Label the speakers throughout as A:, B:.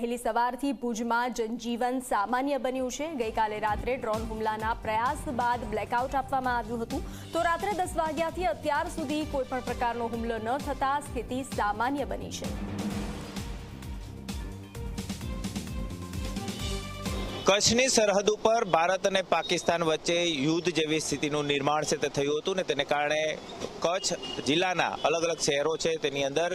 A: વહેલી સવારથી ભુજમાં જનજીવન સામાન્ય બન્યું છે। ગઈકાલે રાત્રે ડ્રોન હુમલાના પ્રયાસ બાદ બ્લેકઆઉટ આપવામાં આવ્યું હતું, તો રાત્રે 10 વાગ્યાથી અત્યાર સુધી કોઈપણ પ્રકારનો હુમલો ન થતા સ્થિતિ સામાન્ય બની છે।
B: કચ્છની સરહદ ઉપર ભારત અને પાકિસ્તાન વચ્ચે યુદ્ધ જેવી સ્થિતિનું નિર્માણ છે તે થયું હતું ને તેને કારણે કચ્છ જિલ્લાના અલગ અલગ શહેરો છે તેની અંદર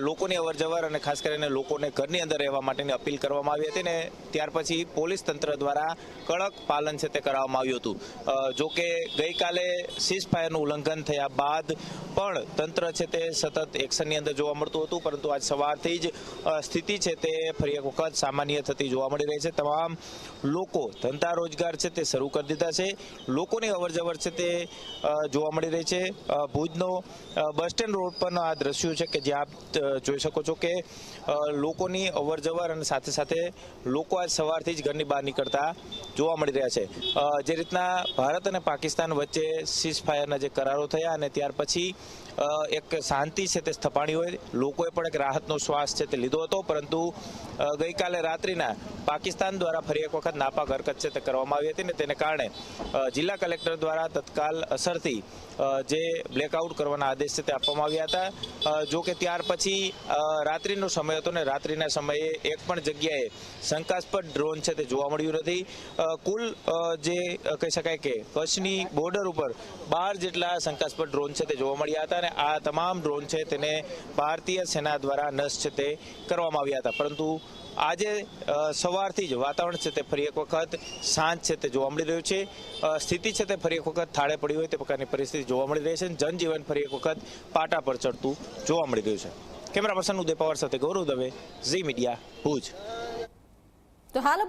B: લોકોની અવરજવર અને ખાસ કરીને લોકોને ઘરની અંદર રહેવા માટેની અપીલ કરવામાં આવી હતી ને ત્યાર પછી પોલીસ તંત્ર દ્વારા કડક પાલન છે તે કરાવવામાં આવ્યું હતું। જો કે ગઈકાલે સીઝફાયરનું ઉલ્લંઘન થયા બાદ પણ તંત્ર છે તે સતત એક્શનની અંદર જોવા મળતું હતું, પરંતુ આજ સવારથી જ સ્થિતિ છે તે ફરી એક વખત સામાન્ય થતી જોવા મળી રહી છે। તમામ લોકો ધંધા રોજગાર છે તે શરૂ કરી દીધા છે, લોકોની અવરજવર છે તે જોવા મળી રહી છે। ભુજનો બસ સ્ટેન્ડ રોડ પરના આ દ્રશ્યો છે કે જ્યાં આપ જોઈ શકો છો કે લોકોની અવરજવર અને સાથે સાથે લોકો આજ સવારથી જ ઘરની બહાર નીકળતા જોવા મળી રહ્યા છે। જે રીતના ભારત અને પાકિસ્તાન વચ્ચે સીઝફાયરના જે કરારો થયા અને ત્યાર પછી એક શાંતિ છે તે સ્થપાણી હોય, લોકોએ પણ એક રાહતનો શ્વાસ છે તે લીધો હતો, પરંતુ ગઈકાલે રાત્રિના પાકિસ્તાન દ્વારા ફરી એક વખત નાપાક હરકત છે તે કરવામાં આવી હતી ને તેને કારણે જિલ્લા કલેક્ટર દ્વારા તત્કાલ અસરથી જે બ્લેકઆઉટ કરવાના આદેશ છે તે આપવામાં આવ્યા હતા। જો કે ત્યાર પછી રાત્રિનો સમય હતો ને રાત્રિના સમયે એક પણ જગ્યાએ શંકાસ્પદ ડ્રોન છે તે જોવા મળ્યું નથી। કુલ જે કહી શકાય કે કચ્છની બોર્ડર ઉપર 12 જેટલા શંકાસ્પદ ડ્રોન છે તે જોવા મળ્યા હતા અને આ તમામ ડ્રોન છે તેને ભારતીય સેના દ્વારા નષ્ટ છે તે કરવામાં આવ્યા હતા, પરંતુ આજે સવારથી જ વાતાવરણ છે તે ફરી એક વખત શાંત છે તે જોવા મળી રહ્યું છે। સ્થિતિ છે તે ફરી એક વખત થાળે પડી હોય તે પ્રકારની પરિસ્થિતિ જોવા મળી રહી છે। જનજીવન ફરી એક વખત પાટા પર ચડતું જોવા મળી રહ્યું છે। કેમેરા પર્સન ઉદય પવાર સાથે ગૌરવ દવે, ઝી મીડિયા, ભુજ।
A: તો હાલ